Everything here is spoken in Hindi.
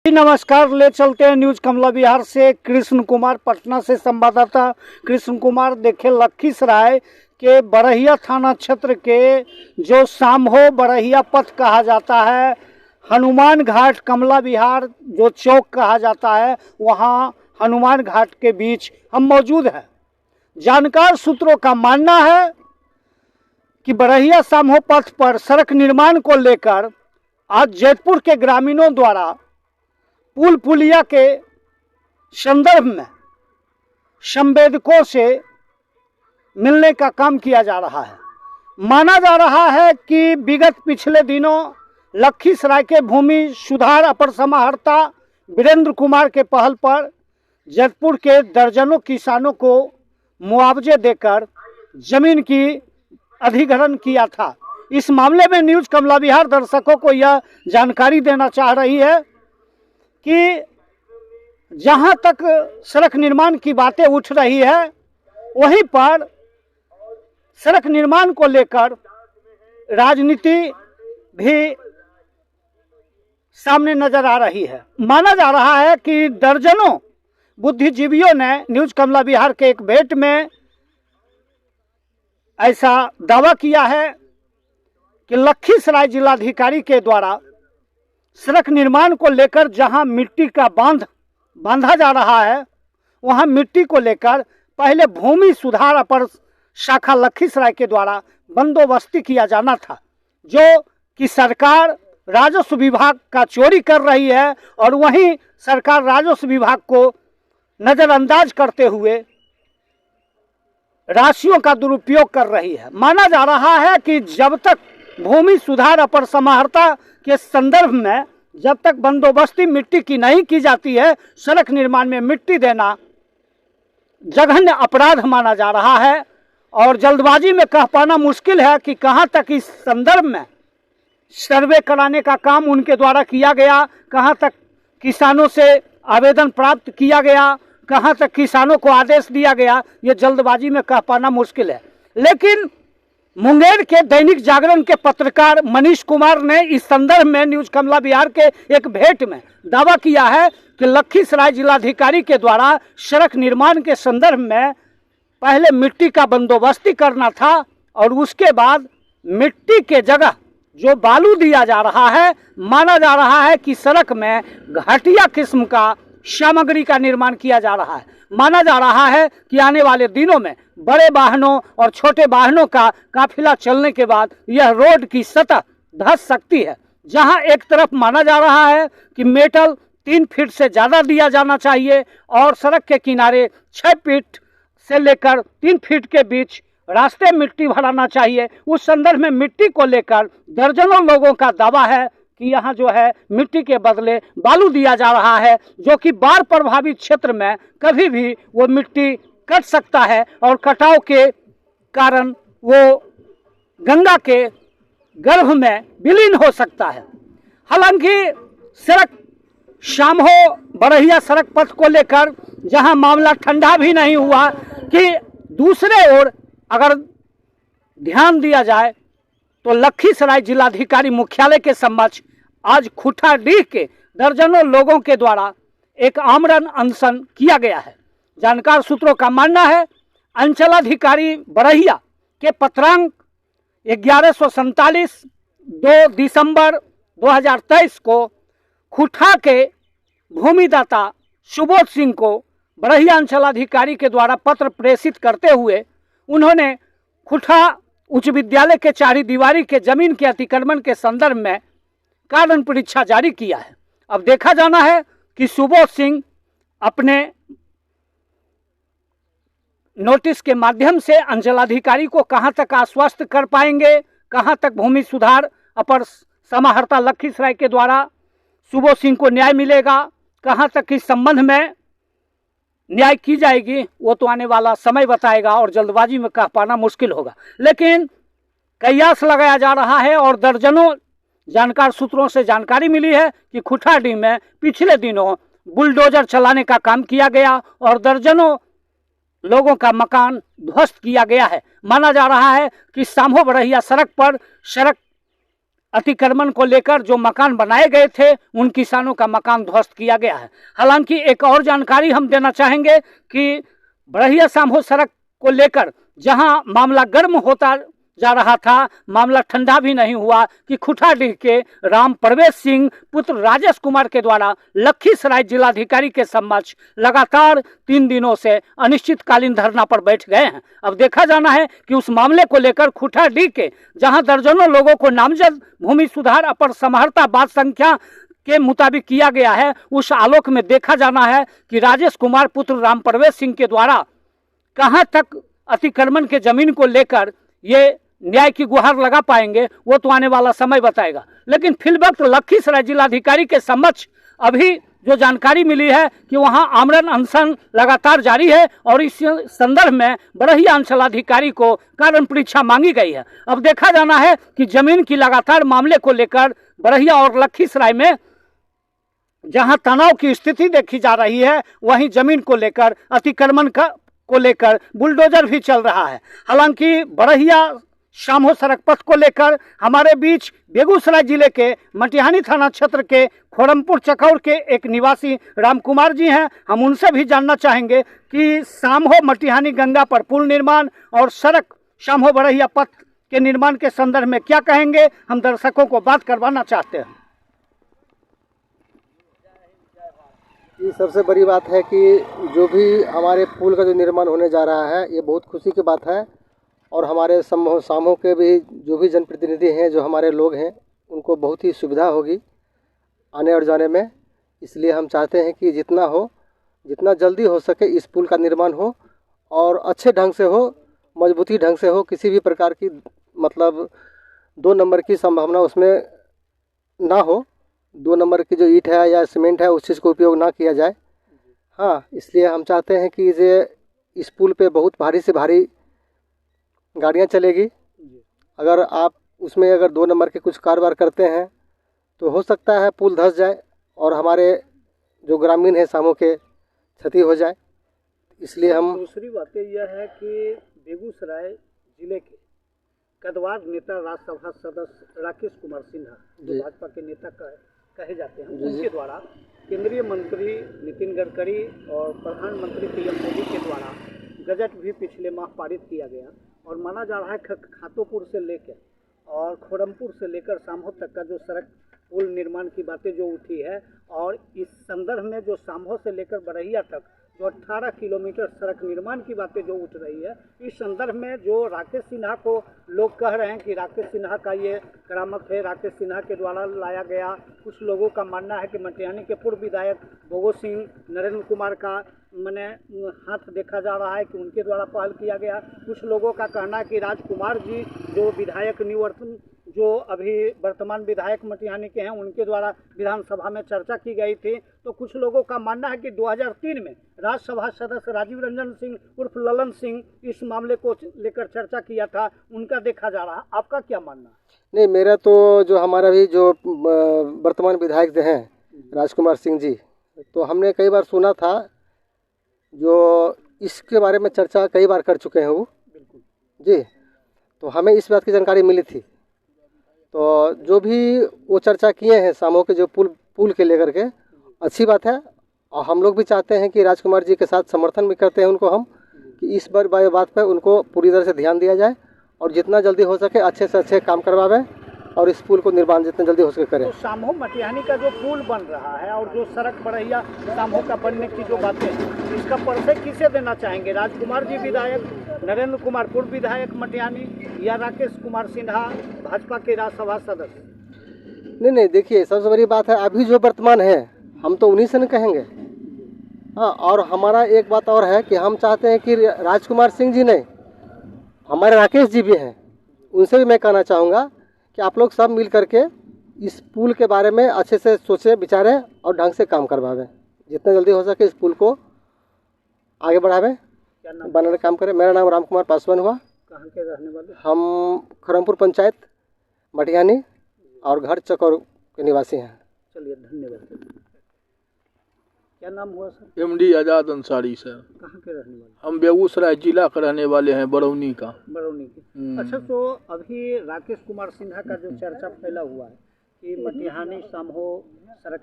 नमस्कार, ले चलते हैं न्यूज कमला बिहार से कृष्ण कुमार। पटना से संवाददाता कृष्ण कुमार। देखे लखीसराय के बरहिया थाना क्षेत्र के जो सामहो बरहिया पथ कहा जाता है, हनुमान घाट कमला बिहार जो चौक कहा जाता है, वहाँ हनुमान घाट के बीच हम मौजूद हैं। जानकार सूत्रों का मानना है कि बरहिया सामहो पथ पर सड़क निर्माण को लेकर आज जैतपुर के ग्रामीणों द्वारा पुल पुलिया के संदर्भ में संवेदकों से मिलने का काम किया जा रहा है। माना जा रहा है कि विगत पिछले दिनों लखीसराय के भूमि सुधार अपर समाहर्ता वीरेंद्र कुमार के पहल पर जैतपुर के दर्जनों किसानों को मुआवजे देकर जमीन की अधिग्रहण किया था। इस मामले में न्यूज कमला बिहार दर्शकों को यह जानकारी देना चाह रही है कि जहां तक सड़क निर्माण की बातें उठ रही है, वहीं पर सड़क निर्माण को लेकर राजनीति भी सामने नजर आ रही है। माना जा रहा है कि दर्जनों बुद्धिजीवियों ने न्यूज कमला बिहार के एक भेंट में ऐसा दावा किया है कि लखीसराय जिलाधिकारी के द्वारा सड़क निर्माण को लेकर जहां मिट्टी का बांधा जा रहा है, वहां मिट्टी को लेकर पहले भूमि सुधार अपर शाखा लखीसराय के द्वारा बंदोबस्ती किया जाना था, जो कि सरकार राजस्व विभाग का चोरी कर रही है और वहीं सरकार राजस्व विभाग को नज़रअंदाज करते हुए राशियों का दुरुपयोग कर रही है। माना जा रहा है कि जब तक भूमि सुधार अपर समाहर्ता के संदर्भ में जब तक बंदोबस्ती मिट्टी की नहीं की जाती है, सड़क निर्माण में मिट्टी देना जघन्य अपराध माना जा रहा है। और जल्दबाजी में कह पाना मुश्किल है कि कहां तक इस संदर्भ में सर्वे कराने का काम उनके द्वारा किया गया, कहां तक किसानों से आवेदन प्राप्त किया गया, कहां तक किसानों को आदेश दिया गया, ये जल्दबाजी में कह पाना मुश्किल है। लेकिन मुंगेर के दैनिक जागरण के पत्रकार मनीष कुमार ने इस संदर्भ में न्यूज कमला बिहार के एक भेंट में दावा किया है कि लखीसराय जिलाधिकारी के द्वारा सड़क निर्माण के संदर्भ में पहले मिट्टी का बंदोबस्ती करना था और उसके बाद मिट्टी के जगह जो बालू दिया जा रहा है, माना जा रहा है कि सड़क में घटिया किस्म का सामग्री का निर्माण किया जा रहा है। माना जा रहा है कि आने वाले दिनों में बड़े वाहनों और छोटे वाहनों का काफिला चलने के बाद यह रोड की सतह धंस सकती है। जहां एक तरफ माना जा रहा है कि मेटल 3 फीट से ज़्यादा दिया जाना चाहिए और सड़क के किनारे 6 फीट से लेकर 3 फीट के बीच रास्ते मिट्टी भराना चाहिए। उस संदर्भ में मिट्टी को लेकर दर्जनों लोगों का दावा है कि यहाँ जो है मिट्टी के बदले बालू दिया जा रहा है, जो कि बाढ़ प्रभावित क्षेत्र में कभी भी वो मिट्टी कट सकता है और कटाव के कारण वो गंगा के गर्भ में विलीन हो सकता है। हालांकि सड़क सामहो बरहिया सड़क पथ को लेकर जहां मामला ठंडा भी नहीं हुआ कि दूसरे ओर अगर ध्यान दिया जाए तो लखीसराय जिलाधिकारी मुख्यालय के समक्ष आज खुटाडीह के दर्जनों लोगों के द्वारा एक आमरण अनशन किया गया है। जानकार सूत्रों का मानना है अंचलाधिकारी बरहिया के पत्रांक 1147 2 दिसंबर 2023 को खुटा के भूमिदाता सुबोध सिंह को बरहिया अंचलाधिकारी के द्वारा पत्र प्रेषित करते हुए उन्होंने खुटा उच्च विद्यालय के 4 दीवारी के जमीन के अतिक्रमण के संदर्भ में कारण परीक्षा जारी किया है। अब देखा जाना है कि सुबोध सिंह अपने नोटिस के माध्यम से अंचलाधिकारी को कहां तक आश्वस्त कर पाएंगे, कहां तक भूमि सुधार अपर समाहर्ता लखीसराय के द्वारा सुबोध सिंह को न्याय मिलेगा, कहां तक इस संबंध में न्याय की जाएगी, वो तो आने वाला समय बताएगा और जल्दबाजी में कह पाना मुश्किल होगा। लेकिन कयास लगाया जा रहा है और दर्जनों जानकार सूत्रों से जानकारी मिली है कि खुटाडीह में पिछले दिनों बुलडोजर चलाने का काम किया गया और दर्जनों लोगों का मकान ध्वस्त किया गया है। माना जा रहा है कि सामहो बरहिया सड़क पर सड़क अतिक्रमण को लेकर जो मकान बनाए गए थे उन किसानों का मकान ध्वस्त किया गया है। हालांकि एक और जानकारी हम देना चाहेंगे कि बड़हिया सामहो सड़क को लेकर जहां मामला गर्म होता जा रहा था, मामला ठंडा भी नहीं हुआ कि खुटाडीह के राम प्रवेश सिंह पुत्र राजेश कुमार के द्वारा लखीसराय जिलाधिकारी के समक्ष लगातार 3 दिनों से अनिश्चितकालीन धरना पर बैठ गए हैं। अब देखा जाना है कि उस मामले को लेकर खुटाडीह के जहां दर्जनों लोगों को नामजद भूमि सुधार अपर समाहर्ता बात संख्या के मुताबिक किया गया है, उस आलोक में देखा जाना है कि राजेश कुमार पुत्र राम प्रवेश सिंह के द्वारा कहां तक अतिक्रमण के जमीन को लेकर ये न्याय की गुहार लगा पाएंगे, वो तो आने वाला समय बताएगा। लेकिन फिलवक्त लखीसराय जिलाधिकारी के समक्ष अभी जो जानकारी मिली है कि वहां आमरण अनशन लगातार जारी है और इस संदर्भ में बड़हिया अंचलाधिकारी को कारण परीक्षा मांगी गई है। अब देखा जाना है कि जमीन की लगातार मामले को लेकर बड़हिया और लखीसराय में जहां तनाव की स्थिति देखी जा रही है, वहीं जमीन को लेकर अतिक्रमण को लेकर बुलडोजर भी चल रहा है। हालांकि बड़हिया सामहो सड़क पथ को लेकर हमारे बीच बेगूसराय जिले के मटिहानी थाना क्षेत्र के खोरमपुर चकौर के एक निवासी राम कुमार जी हैं। हम उनसे भी जानना चाहेंगे कि सामहो मटिहानी गंगा पर पुल निर्माण और सड़क सामहो बड़हिया पथ के निर्माण के संदर्भ में क्या कहेंगे, हम दर्शकों को बात करवाना चाहते हैं। ये सबसे बड़ी बात है कि जो भी हमारे पुल का जो निर्माण होने जा रहा है, ये बहुत खुशी की बात है। और हमारे सामहो के भी जो भी जनप्रतिनिधि हैं, जो हमारे लोग हैं, उनको बहुत ही सुविधा होगी आने और जाने में। इसलिए हम चाहते हैं कि जितना जल्दी हो सके इस पुल का निर्माण हो और अच्छे ढंग से हो, मजबूती ढंग से हो। किसी भी प्रकार की मतलब 2 नंबर की संभावना उसमें ना हो। 2 नंबर की जो ईंट है या सीमेंट है, उस चीज़ को उपयोग ना किया जाए। हाँ, इसलिए हम चाहते हैं कि इस पुल पे बहुत भारी से भारी गाड़ियाँ चलेगी। अगर आप उसमें अगर 2 नंबर के कुछ कारोबार करते हैं तो हो सकता है पुल धंस जाए और हमारे जो ग्रामीण हैं सामो के क्षति हो जाए। इसलिए हम दूसरी बात यह है कि बेगूसराय जिले के कदवार नेता राज्यसभा सदस्य राकेश कुमार सिन्हा, जो भाजपा के नेता कहे जाते हैं, उनके द्वारा केंद्रीय मंत्री नितिन गडकरी और प्रधानमंत्री पीएम मोदी के द्वारा गजट भी पिछले माह पारित किया गया और माना जा रहा है खातोपुर से लेकर और खोरमपुर से लेकर सामहो तक का जो सड़क पुल निर्माण की बातें जो उठी है, और इस संदर्भ में जो सामहो से लेकर बड़हिया तक जो 18 किलोमीटर सड़क निर्माण की बातें जो उठ रही है, इस संदर्भ में जो राकेश सिन्हा को लोग कह रहे हैं कि राकेश सिन्हा का ये करामत है, राकेश सिन्हा के द्वारा लाया गया। कुछ लोगों का मानना है कि मटिहानी के पूर्व विधायक भोगो सिंह नरेंद्र कुमार का हाथ देखा जा रहा है कि उनके द्वारा पहल किया गया। कुछ लोगों का कहना है कि राजकुमार जी जो विधायक निवर्तन जो अभी वर्तमान विधायक मटिहानी के हैं, उनके द्वारा विधानसभा में चर्चा की गई थी। तो कुछ लोगों का मानना है कि 2003 में राज्यसभा सदस्य राजीव रंजन सिंह उर्फ ललन सिंह इस मामले को लेकर चर्चा किया था, उनका देखा जा रहा। आपका क्या मानना है? नहीं, मेरा तो जो हमारा भी जो वर्तमान विधायक हैं राजकुमार सिंह जी, तो हमने कई बार सुना था, जो इसके बारे में चर्चा कई बार कर चुके हैं वो जी। तो हमें इस बात की जानकारी मिली थी। तो जो भी वो चर्चा किए हैं सामहो के जो पुल के लेकर के, अच्छी बात है। और हम लोग भी चाहते हैं कि राजकुमार जी के साथ समर्थन भी करते हैं उनको हम, कि इस बार बात पर उनको पूरी तरह से ध्यान दिया जाए और जितना जल्दी हो सके अच्छे से अच्छे काम करवाएं और इस पुल को निर्माण जितना जल्दी हो सके करें। तो सामहो मटिहानी का जो पुल बन रहा है और जो सड़क बड़हिया सामहो का बनने की जो बातें हैं, इसका परिचय किसे देना चाहेंगे? राजकुमार जी विधायक, नरेंद्र कुमार पूर्व विधायक मटिहानी, या राकेश कुमार सिन्हा भाजपा के राज्यसभा सदस्य? नहीं, देखिए सबसे बड़ी बात है अभी जो वर्तमान है, हम तो उन्हीं से न कहेंगे। हाँ, और हमारा एक बात और है कि हम चाहते हैं कि राजकुमार सिंह जी नहीं, हमारे राकेश जी भी हैं, उनसे भी मैं कहना चाहूँगा कि आप लोग सब मिल करके इस पुल के बारे में अच्छे से सोचें, विचारें और ढंग से काम करवावें। जितना जल्दी हो सके इस पुल को आगे बढ़ावें, बनाने का काम करें। मेरा नाम राम कुमार पासवान हुआ। कहाँ के रहने वाले? हम खोरमपुर पंचायत मटिहानी और घर चकौर के निवासी हैं। चलिए, धन्यवाद। क्या नाम हुआ सर? MD आजाद अंसारी सर। कहाँ के रहने वाले? हम बेगूसराय जिला का रहने वाले हैं, बरौनी का। बरौनी के। अच्छा, तो अभी राकेश कुमार सिन्हा का जो चर्चा फैला हुआ है कि मटिहानी समूह सड़क